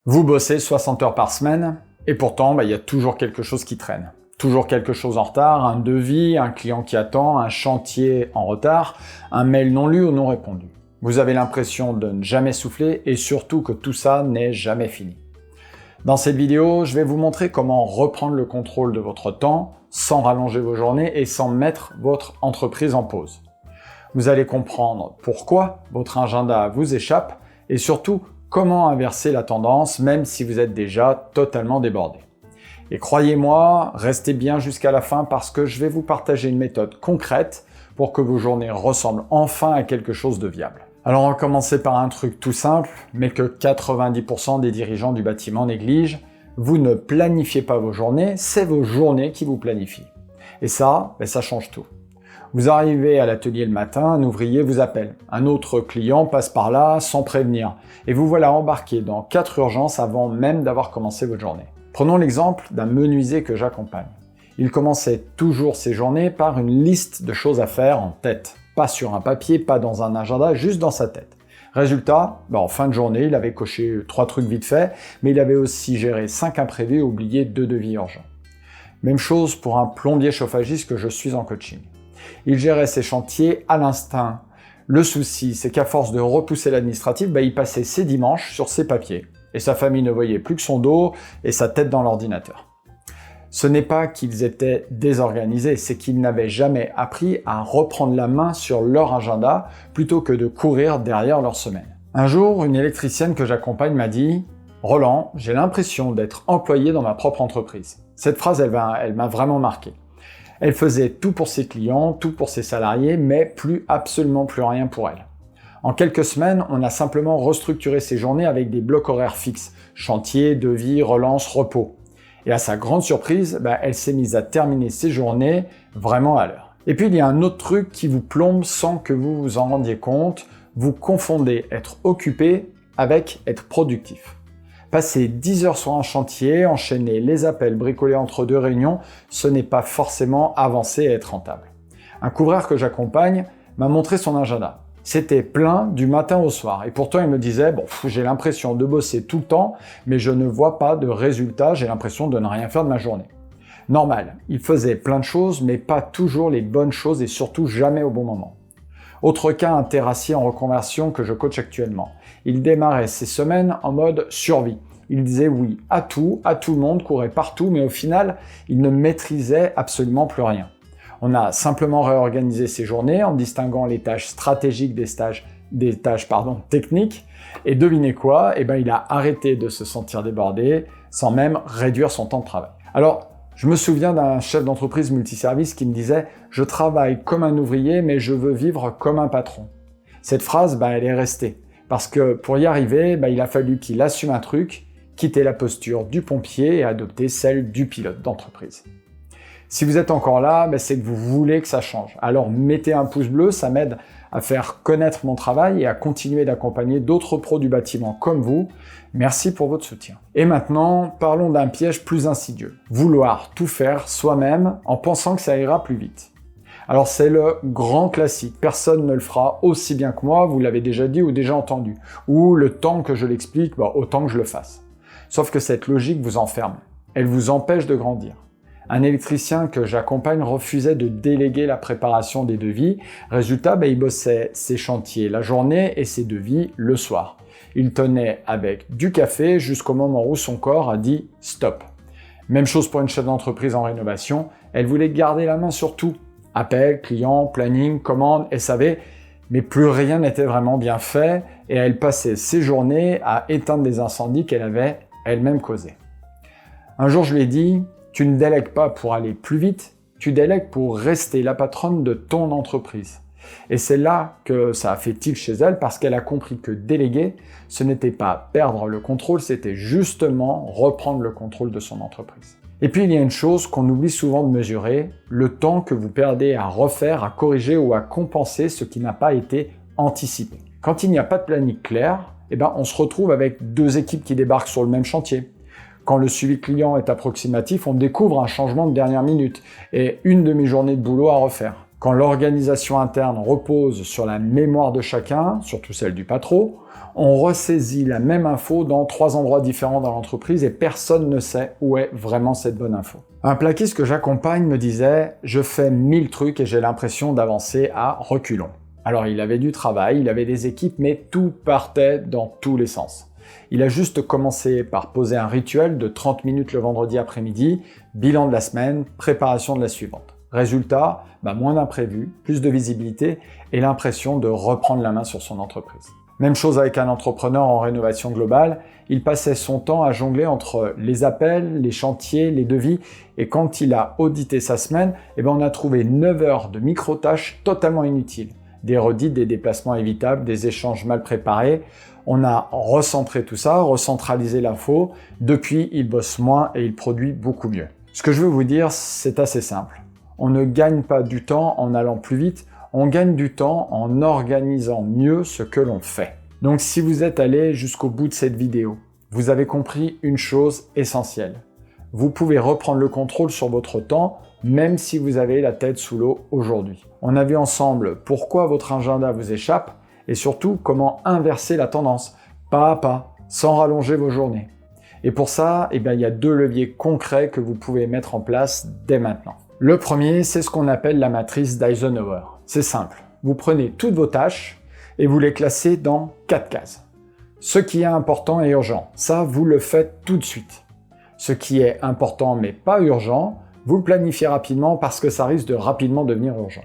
Vous bossez 60 heures par semaine, et pourtant, il y a toujours quelque chose qui traîne. Toujours quelque chose en retard, un devis, un client qui attend, un chantier en retard, un mail non lu ou non répondu. Vous avez l'impression de ne jamais souffler et surtout que tout ça n'est jamais fini. Dans cette vidéo, je vais vous montrer comment reprendre le contrôle de votre temps sans rallonger vos journées et sans mettre votre entreprise en pause. Vous allez comprendre pourquoi votre agenda vous échappe et surtout comment inverser la tendance même si vous êtes déjà totalement débordé. Et croyez-moi, restez bien jusqu'à la fin parce que je vais vous partager une méthode concrète pour que vos journées ressemblent enfin à quelque chose de viable. Alors on va commencer par un truc tout simple, mais que 90% des dirigeants du bâtiment négligent. Vous ne planifiez pas vos journées, c'est vos journées qui vous planifient. Et ça change tout. Vous arrivez à l'atelier le matin, un ouvrier vous appelle. Un autre client passe par là sans prévenir. Et vous voilà embarqué dans 4 urgences avant même d'avoir commencé votre journée. Prenons l'exemple d'un menuisier que j'accompagne. Il commençait toujours ses journées par une liste de choses à faire en tête. Pas sur un papier, pas dans un agenda, juste dans sa tête. Résultat, en fin de journée, il avait coché 3 trucs vite fait, mais il avait aussi géré 5 imprévus et oublié 2 devis urgents. Même chose pour un plombier chauffagiste que je suis en coaching. Il gérait ses chantiers à l'instinct. Le souci, c'est qu'à force de repousser l'administratif, il passait ses dimanches sur ses papiers. Et sa famille ne voyait plus que son dos et sa tête dans l'ordinateur. Ce n'est pas qu'ils étaient désorganisés, c'est qu'ils n'avaient jamais appris à reprendre la main sur leur agenda plutôt que de courir derrière leur semaine. Un jour, une électricienne que j'accompagne m'a dit « Roland, j'ai l'impression d'être employé dans ma propre entreprise. » Cette phrase, elle m'a vraiment marqué. Elle faisait tout pour ses clients, tout pour ses salariés, mais absolument plus rien pour elle. En quelques semaines, on a simplement restructuré ses journées avec des blocs horaires fixes. Chantier, devis, relance, repos. Et à sa grande surprise, elle s'est mise à terminer ses journées vraiment à l'heure. Et puis il y a un autre truc qui vous plombe sans que vous vous en rendiez compte. Vous confondez être occupé avec être productif. Passer 10 heures sur un chantier, enchaîner les appels, bricoler entre 2 réunions, ce n'est pas forcément avancer et être rentable. Un couvreur que j'accompagne m'a montré son agenda. C'était plein du matin au soir et pourtant il me disait « j'ai l'impression de bosser tout le temps, mais je ne vois pas de résultat, j'ai l'impression de ne rien faire de ma journée. » Normal, il faisait plein de choses, mais pas toujours les bonnes choses et surtout jamais au bon moment. Autre cas, un terrassier en reconversion que je coach actuellement. Il démarrait ses semaines en mode survie. Il disait oui à tout le monde, courait partout, mais au final, il ne maîtrisait absolument plus rien. On a simplement réorganisé ses journées en distinguant les tâches stratégiques des tâches techniques. Et devinez quoi? Il a arrêté de se sentir débordé sans même réduire son temps de travail. Alors, je me souviens d'un chef d'entreprise multiservice qui me disait « Je travaille comme un ouvrier, mais je veux vivre comme un patron ». Cette phrase, elle est restée. Parce que pour y arriver, il a fallu qu'il assume un truc, quitter la posture du pompier et adopter celle du pilote d'entreprise. Si vous êtes encore là, c'est que vous voulez que ça change. Alors mettez un pouce bleu, ça m'aide à faire connaître mon travail et à continuer d'accompagner d'autres pros du bâtiment comme vous. Merci pour votre soutien. Et maintenant, parlons d'un piège plus insidieux. Vouloir tout faire soi-même en pensant que ça ira plus vite. Alors c'est le grand classique, personne ne le fera aussi bien que moi, vous l'avez déjà dit ou déjà entendu. Ou le temps que je l'explique, autant que je le fasse. Sauf que cette logique vous enferme, elle vous empêche de grandir. Un électricien que j'accompagne refusait de déléguer la préparation des devis. Résultat, il bossait ses chantiers la journée et ses devis le soir. Il tenait avec du café jusqu'au moment où son corps a dit « stop ». Même chose pour une chef d'entreprise en rénovation, elle voulait garder la main sur tout. Appels, clients, planning, commandes, SAV, mais plus rien n'était vraiment bien fait et elle passait ses journées à éteindre des incendies qu'elle avait elle-même causés. Un jour, je lui ai dit « Tu ne délègues pas pour aller plus vite, tu délègues pour rester la patronne de ton entreprise. » Et c'est là que ça a fait tilt chez elle parce qu'elle a compris que déléguer, ce n'était pas perdre le contrôle, c'était justement reprendre le contrôle de son entreprise. Et puis il y a une chose qu'on oublie souvent de mesurer, le temps que vous perdez à refaire, à corriger ou à compenser ce qui n'a pas été anticipé. Quand il n'y a pas de planning clair, on se retrouve avec 2 équipes qui débarquent sur le même chantier. Quand le suivi client est approximatif, on découvre un changement de dernière minute et une demi-journée de boulot à refaire. Quand l'organisation interne repose sur la mémoire de chacun, surtout celle du patron, on ressaisit la même info dans 3 endroits différents dans l'entreprise et personne ne sait où est vraiment cette bonne info. Un plaquiste que j'accompagne me disait « Je fais 1000 trucs et j'ai l'impression d'avancer à reculons ». Alors il avait du travail, il avait des équipes, mais tout partait dans tous les sens. Il a juste commencé par poser un rituel de 30 minutes le vendredi après-midi, bilan de la semaine, préparation de la suivante. Résultat, moins d'imprévus, plus de visibilité et l'impression de reprendre la main sur son entreprise. Même chose avec un entrepreneur en rénovation globale, il passait son temps à jongler entre les appels, les chantiers, les devis, et quand il a audité sa semaine, on a trouvé 9 heures de micro-tâches totalement inutiles. Des redites, des déplacements évitables, des échanges mal préparés. On a recentré tout ça, recentralisé l'info. Depuis, il bosse moins et il produit beaucoup mieux. Ce que je veux vous dire, c'est assez simple. On ne gagne pas du temps en allant plus vite, on gagne du temps en organisant mieux ce que l'on fait. Donc si vous êtes allé jusqu'au bout de cette vidéo, vous avez compris une chose essentielle. Vous pouvez reprendre le contrôle sur votre temps, même si vous avez la tête sous l'eau aujourd'hui. On a vu ensemble pourquoi votre agenda vous échappe et surtout comment inverser la tendance, pas à pas, sans rallonger vos journées. Et pour ça, il y a 2 leviers concrets que vous pouvez mettre en place dès maintenant. Le premier, c'est ce qu'on appelle la matrice d'Eisenhower. C'est simple, vous prenez toutes vos tâches et vous les classez dans 4 cases. Ce qui est important et urgent, ça vous le faites tout de suite. Ce qui est important mais pas urgent, vous le planifiez rapidement parce que ça risque de rapidement devenir urgent.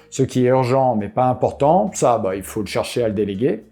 Ce qui est urgent mais pas important, ça il faut le chercher à le déléguer.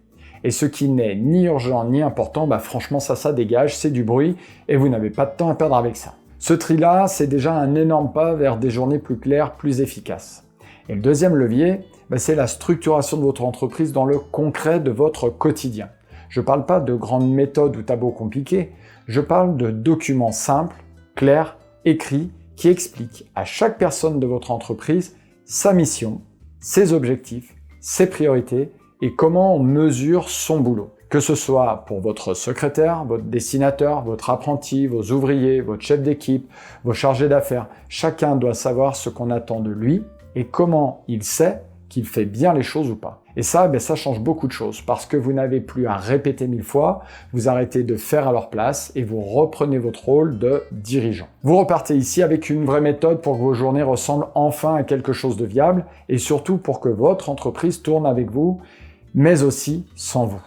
Et ce qui n'est ni urgent ni important, franchement ça dégage, c'est du bruit et vous n'avez pas de temps à perdre avec ça. Ce tri-là, c'est déjà un énorme pas vers des journées plus claires, plus efficaces. Et le deuxième levier, c'est la structuration de votre entreprise dans le concret de votre quotidien. Je ne parle pas de grandes méthodes ou tableaux compliqués, je parle de documents simples, clairs, écrits, qui expliquent à chaque personne de votre entreprise sa mission, ses objectifs, ses priorités et comment on mesure son boulot. Que ce soit pour votre secrétaire, votre dessinateur, votre apprenti, vos ouvriers, votre chef d'équipe, vos chargés d'affaires, chacun doit savoir ce qu'on attend de lui et comment il sait qu'il fait bien les choses ou pas. Et ça, ça change beaucoup de choses parce que vous n'avez plus à répéter 1000 fois, vous arrêtez de faire à leur place et vous reprenez votre rôle de dirigeant. Vous repartez ici avec une vraie méthode pour que vos journées ressemblent enfin à quelque chose de viable et surtout pour que votre entreprise tourne avec vous, mais aussi sans vous.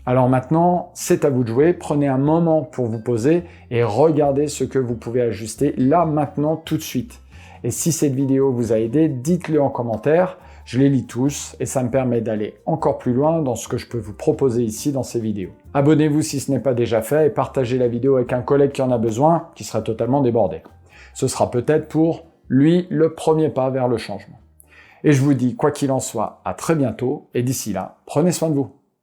Alors maintenant, c'est à vous de jouer, prenez un moment pour vous poser et regardez ce que vous pouvez ajuster là, maintenant, tout de suite. Et si cette vidéo vous a aidé, dites-le en commentaire, je les lis tous et ça me permet d'aller encore plus loin dans ce que je peux vous proposer ici dans ces vidéos. Abonnez-vous si ce n'est pas déjà fait et partagez la vidéo avec un collègue qui en a besoin, qui serait totalement débordé. Ce sera peut-être pour lui le premier pas vers le changement. Et je vous dis, quoi qu'il en soit, à très bientôt et d'ici là, prenez soin de vous.